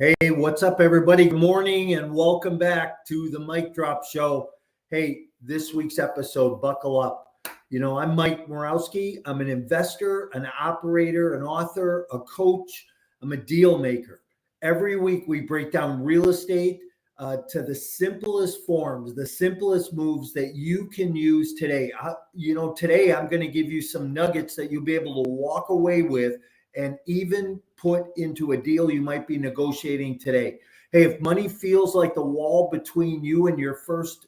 Hey, what's up, everybody? Good morning and welcome back to the Mic Drop Show. Hey, this week's episode, buckle up. I'm Mike Morawski. I'm an investor, an operator, an author, a coach. I'm a deal maker. Every week we break down real estate to the simplest forms, the simplest moves that you can use today. Today I'm going to give you some nuggets that you'll be able to walk away with and even put into a deal you might be negotiating today. Hey, if money feels like the wall between you and your first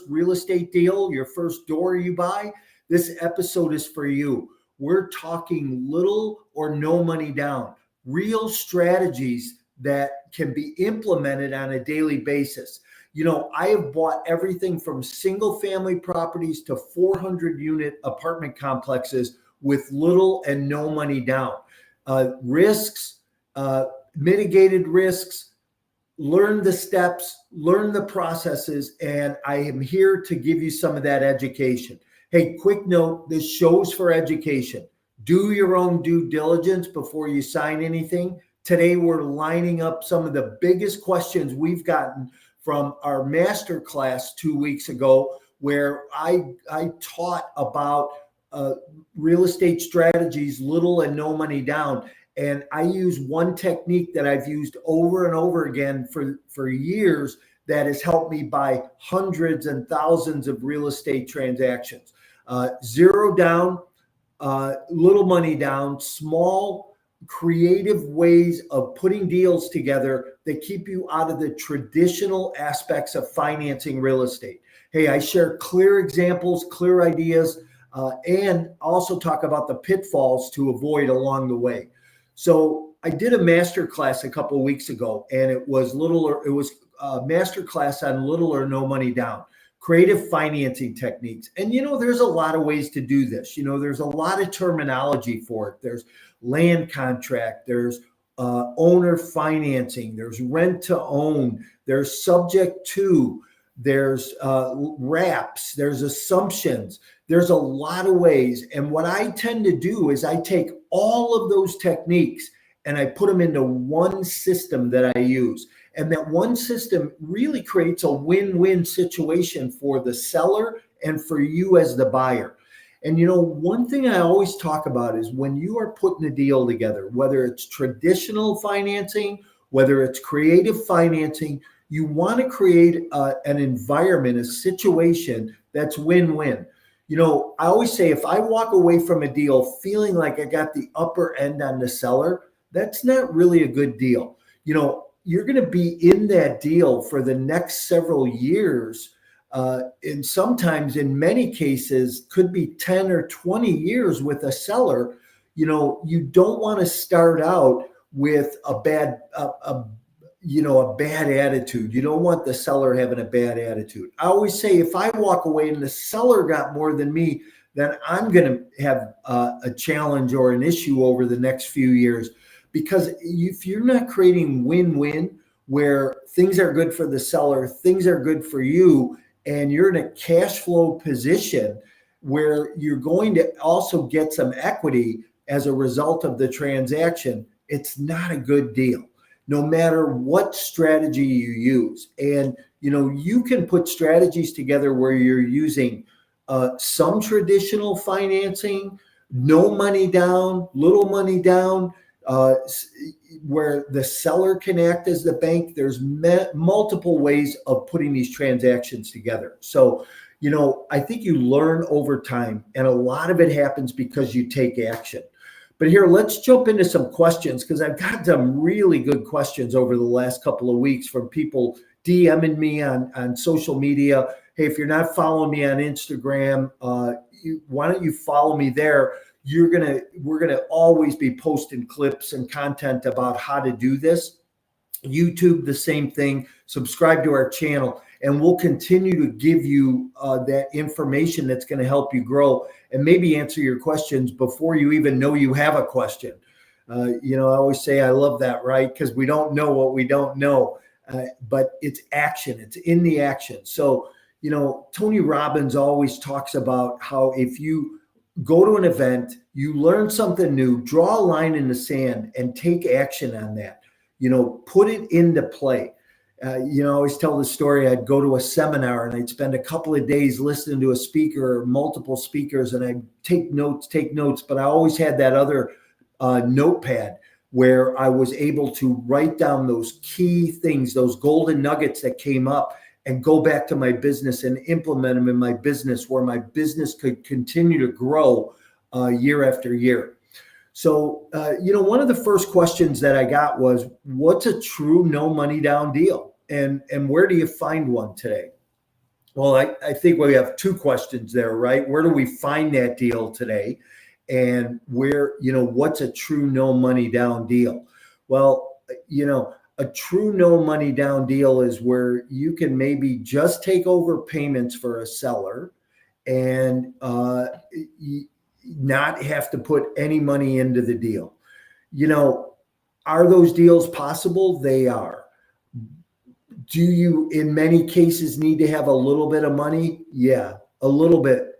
real estate deal, your first door you buy, this episode is for you. We're talking little or no money down, real strategies that can be implemented on a daily basis. I have bought everything from single family properties to 400 unit apartment complexes with little and no money down. Risks, mitigated risks, learn the steps, learn the processes, and I am here to give you some of that education. Hey, quick note, this show's for education. Do your own due diligence before you sign anything. Today, we're lining up some of the biggest questions we've gotten from our masterclass 2 weeks ago, where I taught about real estate strategies, little and no money down. And I use one technique that I've used over and over again for years that has helped me buy hundreds and thousands of real estate transactions. Zero down, little money down, small, creative ways of putting deals together that keep you out of the traditional aspects of financing real estate. Hey, I share clear examples, clear ideas, and also talk about the pitfalls to avoid along the way. So I did a master class a couple of weeks ago, and it was a master class on little or no money down, creative financing techniques. And there's a lot of ways to do this. There's a lot of terminology for it. There's land contract, there's owner financing, there's rent to own, there's subject to, there's wraps, there's assumptions. There's a lot of ways. And what I tend to do is I take all of those techniques and I put them into one system that I use. And that one system really creates a win-win situation for the seller and for you as the buyer. And one thing I always talk about is when you are putting a deal together, whether it's traditional financing, whether it's creative financing, you want to create an environment, a situation that's win-win. I always say if I walk away from a deal feeling like I got the upper end on the seller, that's not really a good deal. You're going to be in that deal for the next several years. And sometimes in many cases could be 10 or 20 years with a seller. You don't want to start out with a bad attitude. You don't want the seller having a bad attitude. I always say if I walk away and the seller got more than me, then I'm going to have a challenge or an issue over the next few years. Because if you're not creating win-win where things are good for the seller, things are good for you, and you're in a cash flow position where you're going to also get some equity as a result of the transaction, it's not a good deal, no matter what strategy you use. And, you can put strategies together where you're using some traditional financing, no money down, little money down, where the seller can act as the bank. There's multiple ways of putting these transactions together. So, I think you learn over time, and a lot of it happens because you take action. But here, let's jump into some questions, because I've got some really good questions over the last couple of weeks from people DMing me on social media. Hey, if you're not following me on Instagram, why don't you follow me there? We're gonna always be posting clips and content about how to do this. YouTube, the same thing. Subscribe to our channel, and we'll continue to give you that information that's going to help you grow and maybe answer your questions before you even know you have a question. I always say I love that, right? Because we don't know what we don't know, but it's action. It's in the action. So, Tony Robbins always talks about how if you go to an event, you learn something new, draw a line in the sand and take action on that. put it into play. I always tell the story. I'd go to a seminar and I'd spend a couple of days listening to a speaker or multiple speakers, and I'd take notes. But I always had that other notepad where I was able to write down those key things, those golden nuggets that came up, and go back to my business and implement them in my business, where my business could continue to grow year after year. So, one of the first questions that I got was, what's a true no money down deal? And where do you find one today? Well, I think we have two questions there, right? Where do we find that deal today? And what's a true no money down deal? Well, a true no money down deal is where you can maybe just take over payments for a seller and not have to put any money into the deal. Are those deals possible? They are. Do you, in many cases, need to have a little bit of money? Yeah, a little bit,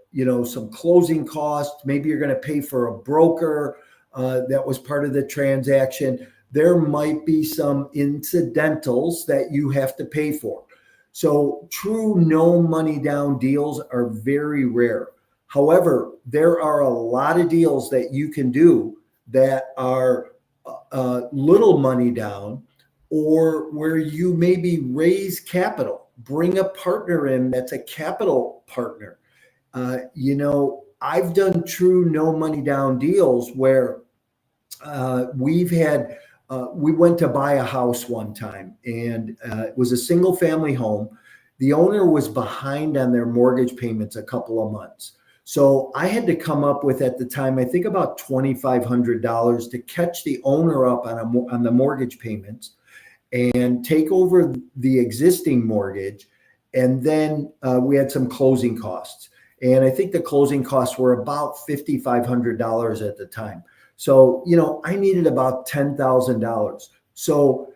some closing costs. Maybe you're going to pay for a broker that was part of the transaction. There might be some incidentals that you have to pay for. So true no money down deals are very rare. However, there are a lot of deals that you can do that are little money down, or where you maybe raise capital, bring a partner in that's a capital partner. I've done true no money down deals where we went to buy a house one time, and it was a single family home. The owner was behind on their mortgage payments a couple of months. So I had to come up with, at the time, I think about $2,500 to catch the owner up on the mortgage payments and take over the existing mortgage. And then we had some closing costs. And I think the closing costs were about $5,500 at the time. So, I needed about $10,000. So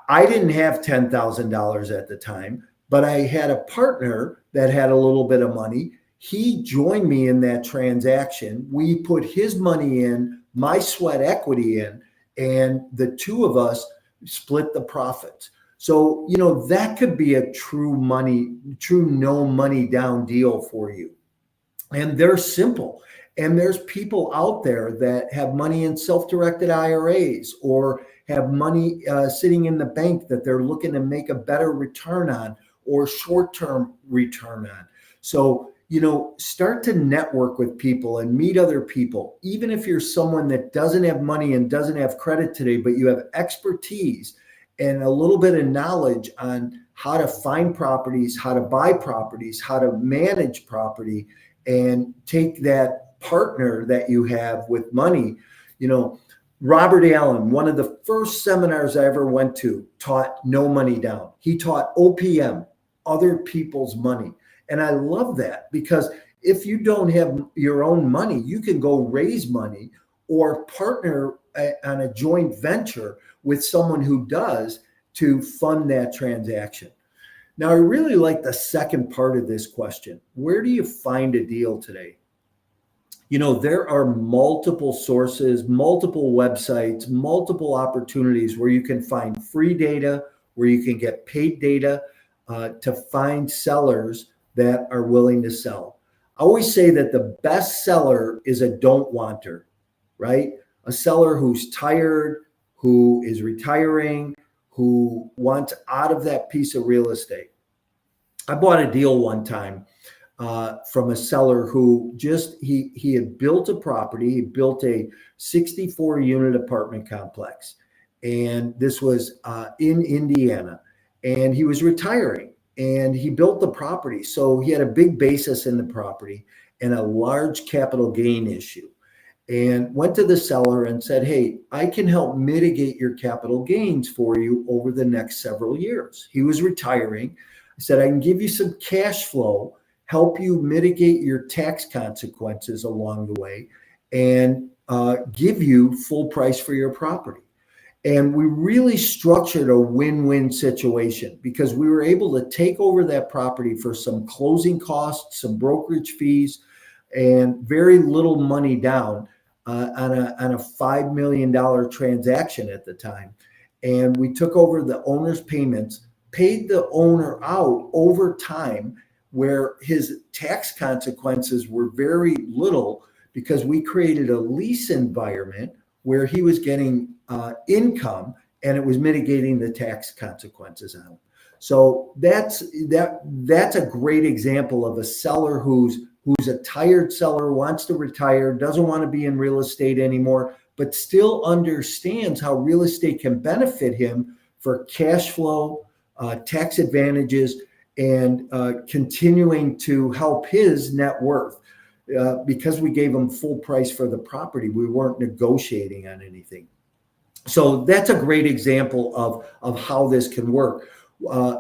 I didn't have $10,000 at the time, but I had a partner that had a little bit of money. He joined me in that transaction. We put his money in, my sweat equity in, and the two of us split the profits. So, that could be a true no money down deal for you. And they're simple. And there's people out there that have money in self-directed IRAs, or have money sitting in the bank that they're looking to make a better return on, or short-term return on. So, start to network with people and meet other people. Even if you're someone that doesn't have money and doesn't have credit today, but you have expertise and a little bit of knowledge on how to find properties, how to buy properties, how to manage property, and take that partner that you have with money. Robert Allen, one of the first seminars I ever went to, taught no money down. He taught OPM, other people's money. And I love that, because if you don't have your own money, you can go raise money or partner on a joint venture with someone who does, to fund that transaction. Now, I really like the second part of this question. Where do you find a deal today? There are multiple sources, multiple websites, multiple opportunities where you can find free data, where you can get paid data to find sellers that are willing to sell. I always say that the best seller is a don't wanter, right? A seller who's tired, who is retiring, who wants out of that piece of real estate. I bought a deal one time from a seller who he had built a property. He built a 64 unit apartment complex. And this was in Indiana, and he was retiring, and he built the property. So he had a big basis in the property and a large capital gain issue, and went to the seller and said, hey, I can help mitigate your capital gains for you over the next several years. He was retiring. I said, I can give you some cash flow, help you mitigate your tax consequences along the way, and give you full price for your property. And we really structured a win-win situation, because we were able to take over that property for some closing costs, some brokerage fees, and very little money down on a $5 million transaction at the time. and we took over the owner's payments, paid the owner out over time, where his tax consequences were very little because we created a lease environment where he was getting income and it was mitigating the tax consequences on him. So that's a great example of a seller who's a tired seller, wants to retire, doesn't want to be in real estate anymore, but still understands how real estate can benefit him for cash flow, tax advantages, and continuing to help his net worth. Because we gave him full price for the property, we weren't negotiating on anything. So that's a great example of how this can work.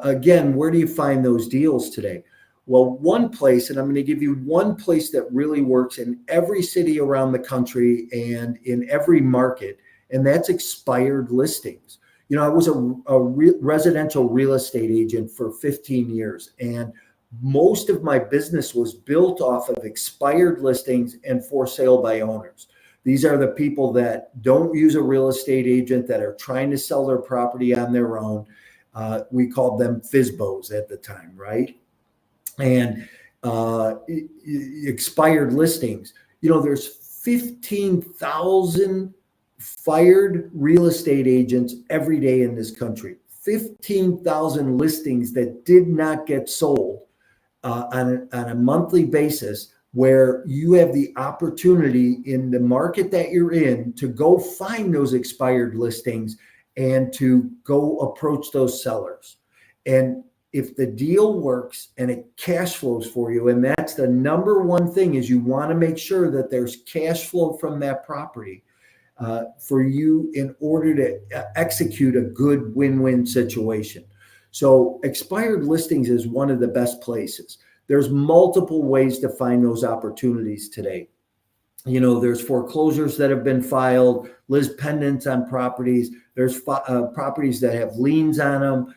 Again, where do you find those deals today? Well, one place, and I'm going to give you one place that really works in every city around the country and in every market, and that's expired listings. I was a residential real estate agent for 15 years, and most of my business was built off of expired listings and for sale by owners. These are the people that don't use a real estate agent, that are trying to sell their property on their own. We called them FSBOs at the time, right? And expired listings. There's 15,000 fired real estate agents every day in this country. 15,000 listings that did not get sold on a monthly basis, where you have the opportunity in the market that you're in to go find those expired listings and to go approach those sellers. And if the deal works and it cash flows for you, and that's the number one thing, is you want to make sure that there's cash flow from that property for you in order to execute a good win-win situation. So expired listings is one of the best places. There's multiple ways to find those opportunities today. There's foreclosures that have been filed, lis pendants on properties. There's properties that have liens on them.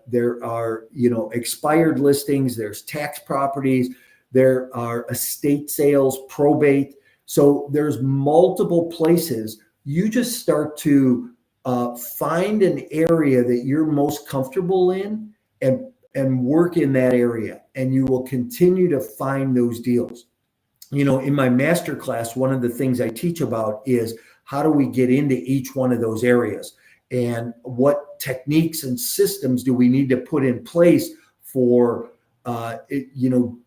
There are, expired listings. There's tax properties. There are estate sales, probate. So there's multiple places. You just start to find an area that you're most comfortable in and work in that area, and you will continue to find those deals. In my master class, one of the things I teach about is how do we get into each one of those areas, and what techniques and systems do we need to put in place for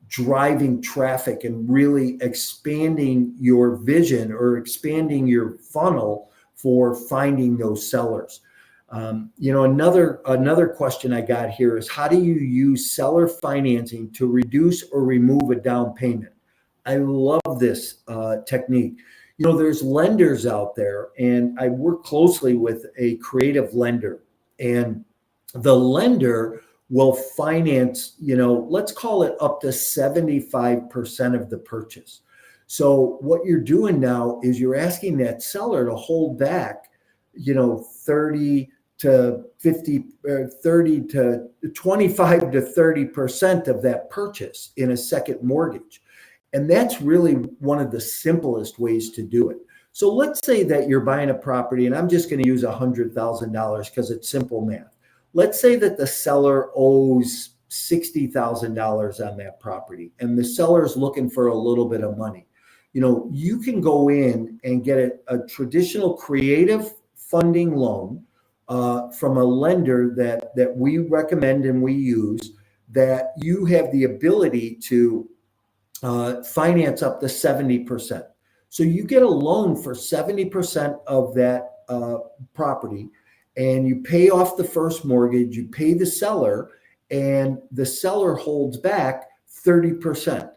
driving traffic and really expanding your vision or expanding your funnel for finding those sellers. Another question I got here is, how do you use seller financing to reduce or remove a down payment? I love this technique. There's lenders out there, and I work closely with a creative lender, and the lender will finance, let's call it up to 75% of the purchase. So what you're doing now is you're asking that seller to hold back, 30 to 50, 30 to 25 to 30% of that purchase in a second mortgage. And that's really one of the simplest ways to do it. So let's say that you're buying a property, and I'm just going to use $100,000 because it's simple math. Let's say that the seller owes $60,000 on that property, and the seller is looking for a little bit of money. You can go in and get a traditional creative funding loan from a lender that we recommend and we use, that you have the ability to finance up to 70%. So you get a loan for 70% of that property, and you pay off the first mortgage, you pay the seller, and the seller holds back 30%.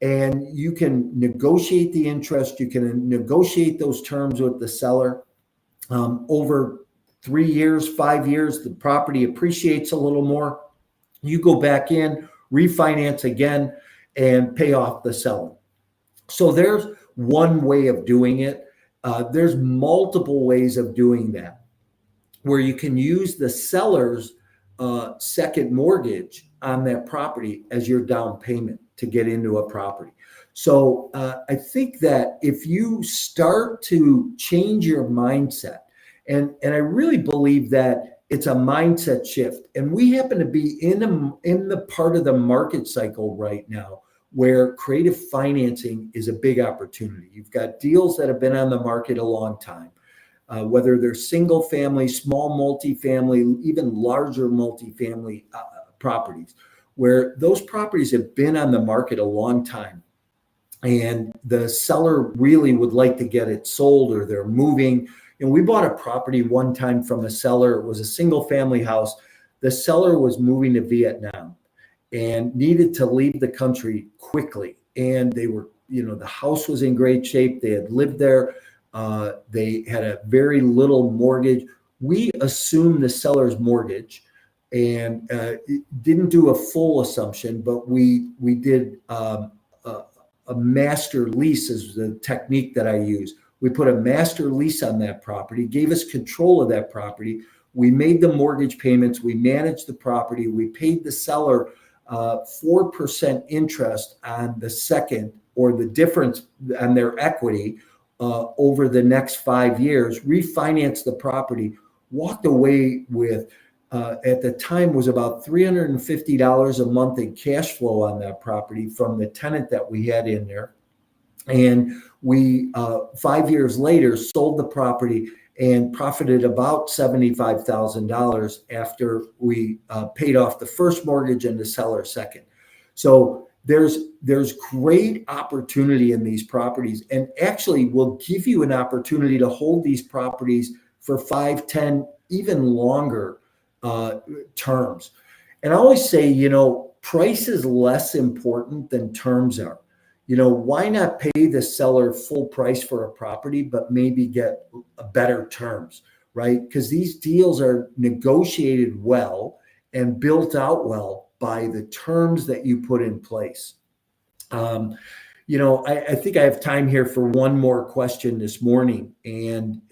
And you can negotiate the interest, you can negotiate those terms with the seller. Over 3 years, 5 years, the property appreciates a little more. You go back in, refinance again, and pay off the seller. So there's one way of doing it. There's multiple ways of doing that, where you can use the seller's second mortgage on that property as your down payment to get into a property. So I think that if you start to change your mindset And I really believe that it's a mindset shift. And we happen to be in the part of the market cycle right now where creative financing is a big opportunity. You've got deals that have been on the market a long time, whether they're single family, small multifamily, even larger multifamily properties, where those properties have been on the market a long time. And the seller really would like to get it sold, or they're moving. And we bought a property one time from a seller. It was a single family house. The seller was moving to Vietnam and needed to leave the country quickly. And they were, the house was in great shape. They had lived there. They had a very little mortgage. We assumed the seller's mortgage and didn't do a full assumption, but we did a master lease is the technique that I use. We put a master lease on that property, gave us control of that property. We made the mortgage payments. We managed the property. We paid the seller 4% interest on the second, or the difference on their equity over the next 5 years, refinanced the property, walked away with, at the time was about $350 a month in cash flow on that property from the tenant that we had in there. And we, 5 years later, sold the property and profited about $75,000 after we paid off the first mortgage and the seller second. So there's great opportunity in these properties, and actually will give you an opportunity to hold these properties for 5, 10, even longer terms. And I always say, price is less important than terms are. Why not pay the seller full price for a property, but maybe get better terms, right? Because these deals are negotiated well and built out well by the terms that you put in place. I think I have time here for one more question this morning. And,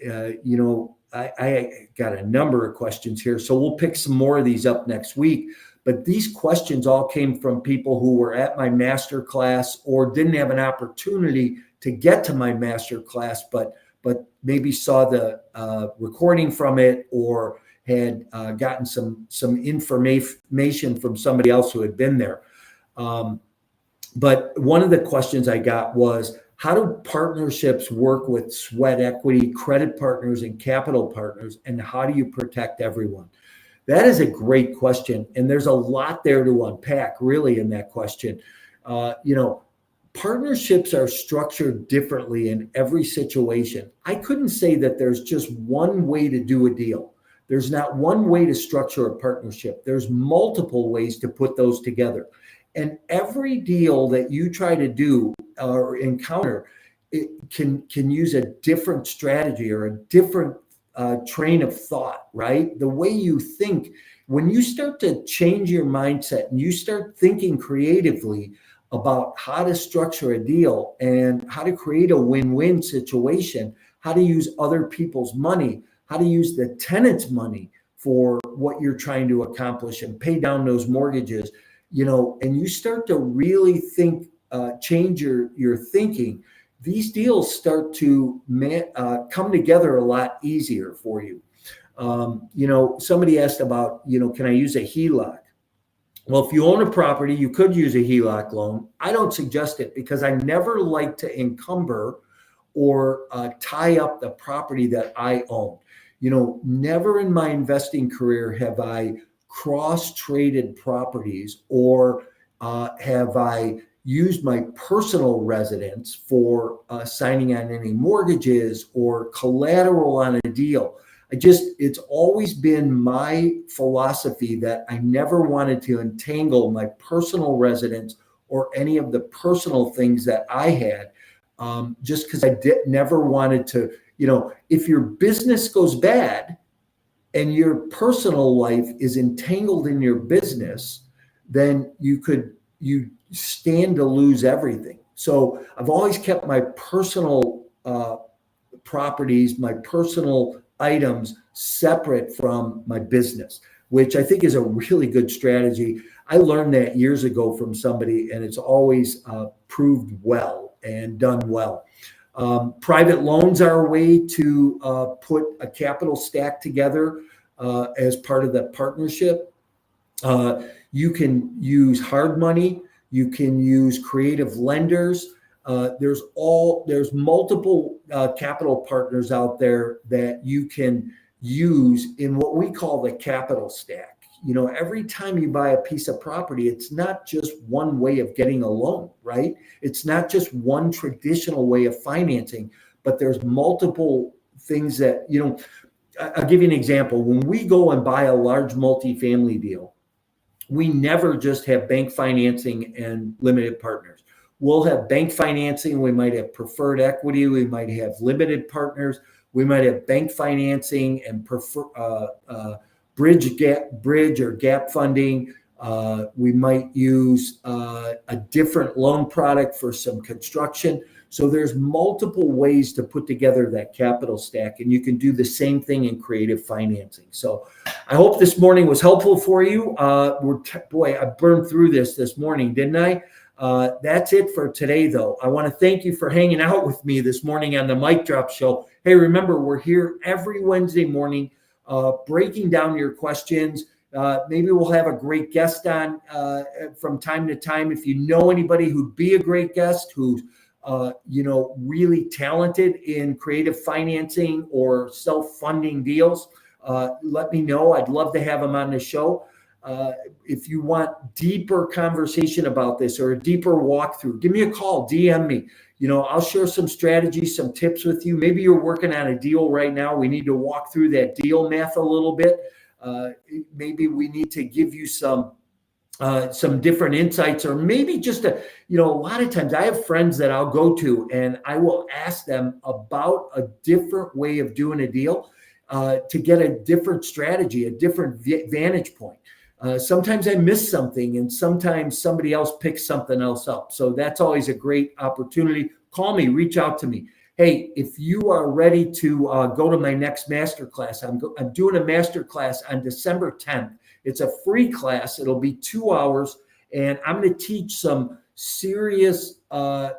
I got a number of questions here, so we'll pick some more of these up next week. But these questions all came from people who were at my master class or didn't have an opportunity to get to my master class, but maybe saw the recording from it, or had gotten some information from somebody else who had been there. But one of the questions I got was, how do partnerships work with sweat equity, credit partners, and capital partners, and how do you protect everyone? That is a great question, and there's a lot there to unpack, really, in that question. Partnerships are structured differently in every situation. I couldn't say that there's just one way to do a deal. There's not one way to structure a partnership. There's multiple ways to put those together. And every deal that you try to do or encounter, it can use a different strategy or a different train of thought, right? The way you think, when you start to change your mindset and you start thinking creatively about how to structure a deal and how to create a win-win situation, how to use other people's money, how to use the tenant's money for what you're trying to accomplish and pay down those mortgages, and you start to really think, change your thinking, these deals start to come together a lot easier for you. Somebody asked about, can I use a HELOC? Well, if you own a property, you could use a HELOC loan. I don't suggest it because I never like to encumber or tie up the property that I own. Never in my investing career have I cross-traded properties or have I used my personal residence for signing on any mortgages or collateral on a deal. It's always been my philosophy that I never wanted to entangle my personal residence or any of the personal things that I had, just because I never wanted to, if your business goes bad and your personal life is entangled in your business, then you stand to lose everything. So I've always kept my personal properties, my personal items separate from my business, which I think is a really good strategy. I learned that years ago from somebody, and it's always proved well and done well. Private loans are a way to put a capital stack together as part of that partnership. You can use hard money. You can use creative lenders. There's multiple capital partners out there that you can use in what we call the capital stack. Every time you buy a piece of property, it's not just one way of getting a loan, right? It's not just one traditional way of financing, but there's multiple things that, I'll give you an example. When we go and buy a large multifamily deal, we never just have bank financing and limited partners. We'll have bank financing. We might have preferred equity. We might have limited partners. We might have bank financing and bridge or gap funding. We might use a different loan product for some construction. So there's multiple ways to put together that capital stack, and you can do the same thing in creative financing. So I hope this morning was helpful for you. Boy, I burned through this morning, didn't I? That's it for today, though. I want to thank you for hanging out with me this morning on the Mic Drop Show. Hey, remember, we're here every Wednesday morning breaking down your questions. Maybe we'll have a great guest on from time to time. If you know anybody who'd be a great guest, who's really talented in creative financing or self-funding deals, let me know. I'd love to have them on the show. If you want deeper conversation about this or a deeper walkthrough, give me a call, DM me. I'll share some strategies, some tips with you. Maybe you're working on a deal right now. We need to walk through that deal math a little bit. Maybe we need to give you some different insights, or maybe just a lot of times I have friends that I'll go to and I will ask them about a different way of doing a deal to get a different strategy, a different vantage point. Sometimes I miss something and sometimes somebody else picks something else up. So that's always a great opportunity. Call me, reach out to me. Hey, if you are ready to go to my next masterclass, I'm doing a masterclass on December 10th. It's a free class. It'll be 2 hours, and I'm going to teach some serious, no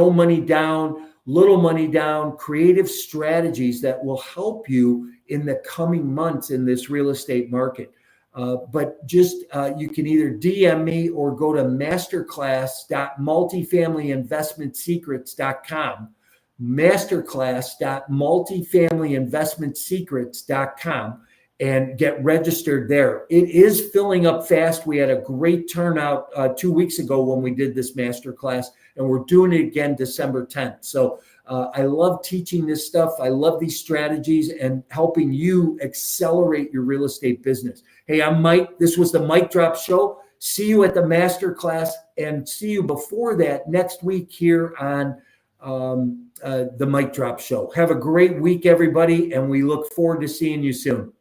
money down, little money down, creative strategies that will help you in the coming months in this real estate market. But just you can either DM me or go to masterclass.multifamilyinvestmentsecrets.com, masterclass.multifamilyinvestmentsecrets.com, and get registered there. It is filling up fast. We had a great turnout 2 weeks ago when we did this masterclass, and we're doing it again December 10th. So I love teaching this stuff. I love these strategies and helping you accelerate your real estate business. Hey, I'm Mike. This was the Mic Drop Show. See you at the masterclass, and see you before that next week here on the Mic Drop Show. Have a great week, everybody, and we look forward to seeing you soon.